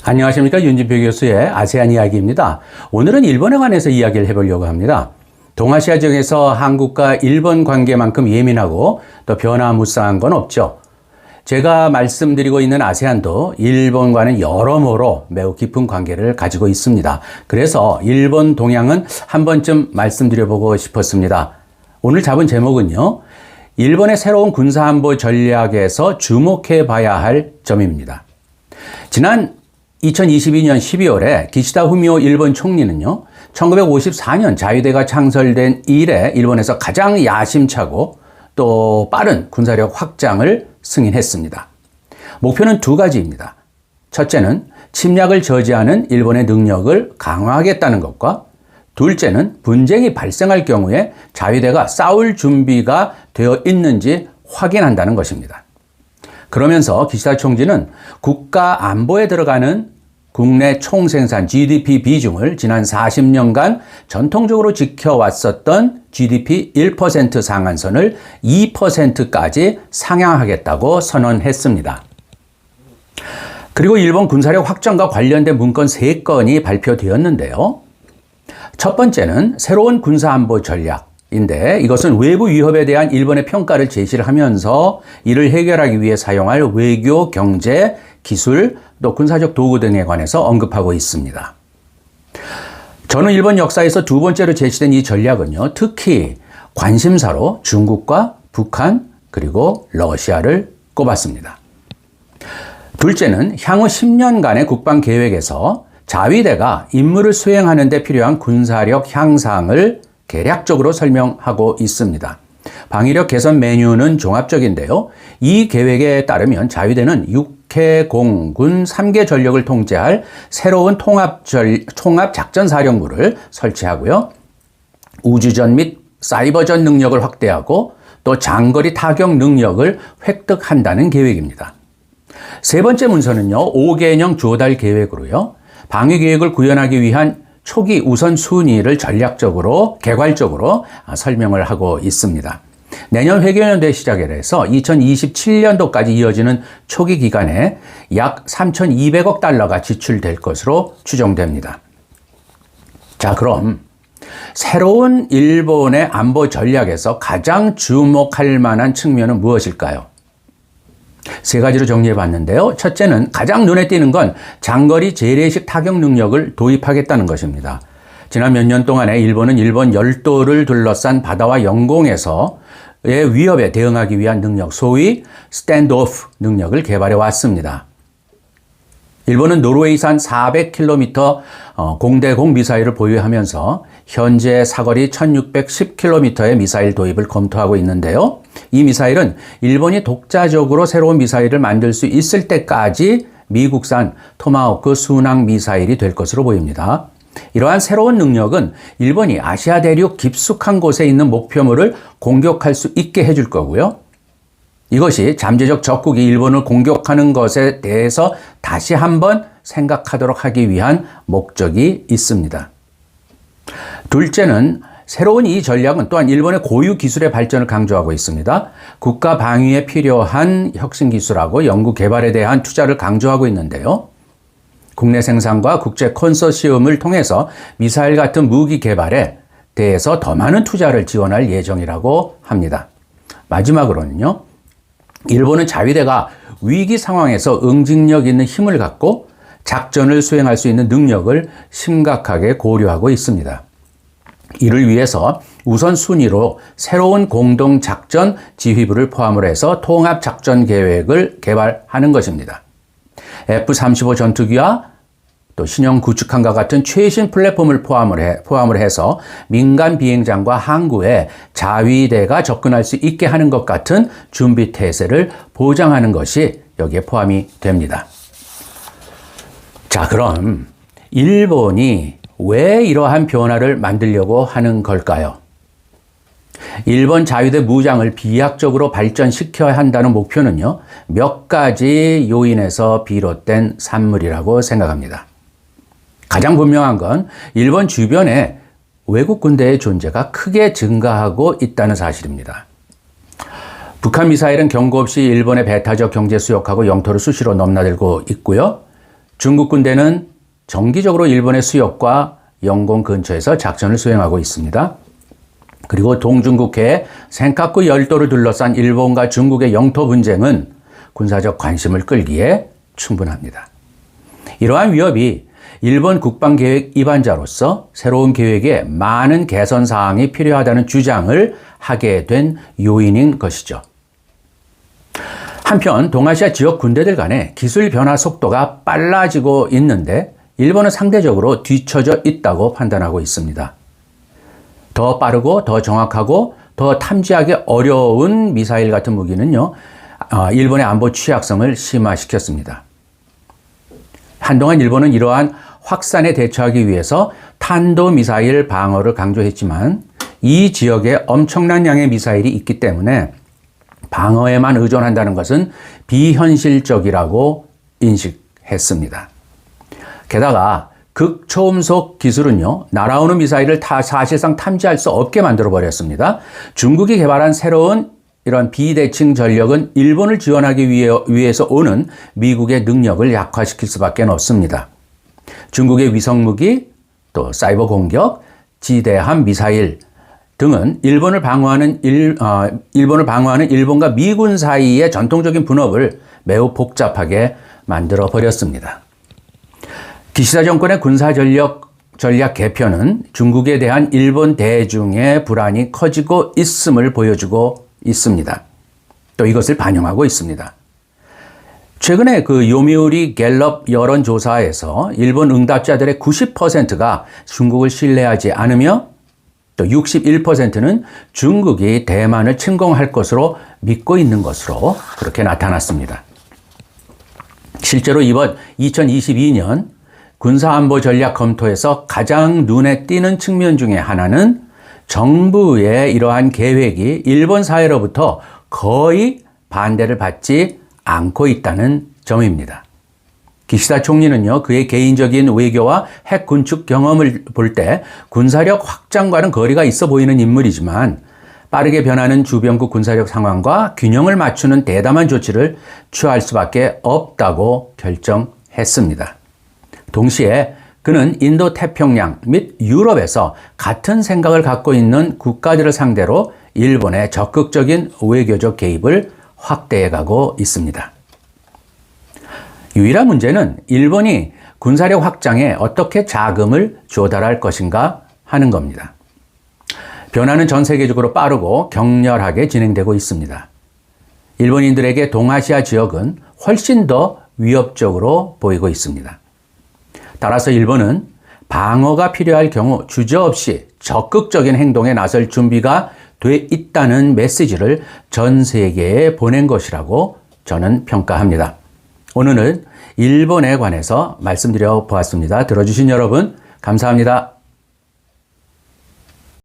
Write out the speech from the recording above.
안녕하십니까. 윤진표 교수의 아세안 이야기입니다. 오늘은 일본에 관해서 이야기를 해보려고 합니다. 동아시아 지역에서 한국과 일본 관계만큼 예민하고 또 변화무쌍한 건 없죠. 제가 말씀드리고 있는 아세안도 일본과는 여러모로 매우 깊은 관계를 가지고 있습니다. 그래서 일본 동향은 한 번쯤 말씀드려보고 싶었습니다. 오늘 잡은 제목은요, 일본의 새로운 군사안보 전략에서 주목해 봐야 할 점입니다. 지난 2022년 12월에 기시다 후미오 일본 총리는요, 1954년 자위대가 창설된 이래 일본에서 가장 야심차고 또 빠른 군사력 확장을 승인했습니다. 목표는 두 가지입니다. 첫째는 침략을 저지하는 일본의 능력을 강화하겠다는 것과 둘째는 분쟁이 발생할 경우에 자위대가 싸울 준비가 되어 있는지 확인한다는 것입니다. 그러면서 기시다 총리는 국가 안보에 들어가는 국내 총생산 GDP 비중을 지난 40년간 전통적으로 지켜왔었던 GDP 1% 상한선을 2%까지 상향하겠다고 선언했습니다. 그리고 일본 군사력 확장과 관련된 문건 3건이 발표되었는데요. 첫 번째는 새로운 군사안보 전략인데 이것은 외부 위협에 대한 일본의 평가를 제시를 하면서 이를 해결하기 위해 사용할 외교, 경제, 기술, 또 군사적 도구 등에 관해서 언급하고 있습니다. 저는 일본 역사에서 두 번째로 제시된 이 전략은요, 특히 관심사로 중국과 북한 그리고 러시아를 꼽았습니다. 둘째는 향후 10년간의 국방 계획에서 자위대가 임무를 수행하는 데 필요한 군사력 향상을 개략적으로 설명하고 있습니다. 방위력 개선 메뉴는 종합적인데요. 이 계획에 따르면 자위대는 6개 공군 3개 전력을 통제할 새로운 통합작전사령부를 설치하고요. 우주전 및 사이버전 능력을 확대하고 또 장거리 타격 능력을 획득한다는 계획입니다. 세 번째 문서는요, 5개년 조달 계획으로요. 방위 계획을 구현하기 위한 초기 우선순위를 전략적으로, 개괄적으로 설명을 하고 있습니다. 내년 회계연도에 시작을 해서 2027년도까지 이어지는 초기 기간에 약 3,200억 달러가 지출될 것으로 추정됩니다. 자, 그럼 새로운 일본의 안보 전략에서 가장 주목할 만한 측면은 무엇일까요? 세 가지로 정리해 봤는데요. 첫째는 가장 눈에 띄는 건 장거리 재래식 타격 능력을 도입하겠다는 것입니다. 지난 몇 년 동안에 일본은 일본 열도를 둘러싼 바다와 영공에서의 위협에 대응하기 위한 능력, 소위 스탠드오프 능력을 개발해 왔습니다. 일본은 노르웨이산 400km 공대공 미사일을 보유하면서 현재 사거리 1610km의 미사일 도입을 검토하고 있는데요. 이 미사일은 일본이 독자적으로 새로운 미사일을 만들 수 있을 때까지 미국산 토마호크 순항 미사일이 될 것으로 보입니다. 이러한 새로운 능력은 일본이 아시아 대륙 깊숙한 곳에 있는 목표물을 공격할 수 있게 해줄 거고요. 이것이 잠재적 적국이 일본을 공격하는 것에 대해서 다시 한번 생각하도록 하기 위한 목적이 있습니다. 둘째는 새로운 이 전략은 또한 일본의 고유 기술의 발전을 강조하고 있습니다. 국가 방위에 필요한 혁신 기술하고 연구 개발에 대한 투자를 강조하고 있는데요. 국내 생산과 국제 컨소시엄을 통해서 미사일 같은 무기 개발에 대해서 더 많은 투자를 지원할 예정이라고 합니다. 마지막으로는요, 일본은 자위대가 위기 상황에서 응징력 있는 힘을 갖고 작전을 수행할 수 있는 능력을 심각하게 고려하고 있습니다. 이를 위해서 우선순위로 새로운 공동작전 지휘부를 포함을 해서 통합작전 계획을 개발하는 것입니다. F-35 전투기와 또 신형 구축함과 같은 최신 플랫폼을 포함을 해서 민간 비행장과 항구에 자위대가 접근할 수 있게 하는 것 같은 준비 태세를 보장하는 것이 여기에 포함이 됩니다. 자, 그럼 일본이 왜 이러한 변화를 만들려고 하는 걸까요? 일본 자위대 무장을 비약적으로 발전시켜야 한다는 목표는요, 몇 가지 요인에서 비롯된 산물이라고 생각합니다. 가장 분명한 건 일본 주변에 외국 군대의 존재가 크게 증가하고 있다는 사실입니다. 북한 미사일은 경고 없이 일본의 배타적 경제 수역하고 영토를 수시로 넘나들고 있고요. 중국 군대는 정기적으로 일본의 수역과 영공 근처에서 작전을 수행하고 있습니다. 그리고 동중국해의 센카쿠 열도를 둘러싼 일본과 중국의 영토 분쟁은 군사적 관심을 끌기에 충분합니다. 이러한 위협이 일본 국방계획 입안자로서 새로운 계획에 많은 개선 사항이 필요하다는 주장을 하게 된 요인인 것이죠. 한편 동아시아 지역 군대들 간의 기술 변화 속도가 빨라지고 있는데 일본은 상대적으로 뒤처져 있다고 판단하고 있습니다. 더 빠르고 더 정확하고 더 탐지하기 어려운 미사일 같은 무기는요, 일본의 안보 취약성을 심화시켰습니다. 한동안 일본은 이러한 확산에 대처하기 위해서 탄도미사일 방어를 강조했지만 이 지역에 엄청난 양의 미사일이 있기 때문에 방어에만 의존한다는 것은 비현실적이라고 인식했습니다. 게다가 극초음속 기술은요, 날아오는 미사일을 사실상 탐지할 수 없게 만들어버렸습니다. 중국이 개발한 새로운 이런 비대칭 전력은 일본을 지원하기 위해서 오는 미국의 능력을 약화시킬 수밖에 없습니다. 중국의 위성무기, 또 사이버 공격, 지대함 미사일 등은 일본을 방어하는 일본과 미군 사이의 전통적인 분업을 매우 복잡하게 만들어 버렸습니다. 기시다 정권의 군사전략 개편은 중국에 대한 일본 대중의 불안이 커지고 있음을 보여주고 있습니다. 또 이것을 반영하고 있습니다. 최근에 요미우리 갤럽 여론조사에서 일본 응답자들의 90%가 중국을 신뢰하지 않으며 또 61%는 중국이 대만을 침공할 것으로 믿고 있는 것으로 그렇게 나타났습니다. 실제로 이번 2022년 군사안보 전략 검토에서 가장 눈에 띄는 측면 중에 하나는 정부의 이러한 계획이 일본 사회로부터 거의 반대를 받지 않고 있다는 점입니다. 기시다 총리는요, 그의 개인적인 외교와 핵 군축 경험을 볼 때 군사력 확장과는 거리가 있어 보이는 인물이지만 빠르게 변하는 주변국 군사력 상황과 균형을 맞추는 대담한 조치를 취할 수밖에 없다고 결정했습니다. 동시에 그는 인도 태평양 및 유럽에서 같은 생각을 갖고 있는 국가들을 상대로 일본의 적극적인 외교적 개입을 확대해가고 있습니다. 유일한 문제는 일본이 군사력 확장에 어떻게 자금을 조달할 것인가 하는 겁니다. 변화는 전 세계적으로 빠르고 격렬하게 진행되고 있습니다. 일본인들에게 동아시아 지역은 훨씬 더 위협적으로 보이고 있습니다. 따라서 일본은 방어가 필요할 경우 주저없이 적극적인 행동에 나설 준비가 돼 있다는 메시지를 전 세계에 보낸 것이라고 저는 평가합니다. 오늘은 일본에 관해서 말씀드려 보았습니다. 들어주신 여러분 감사합니다.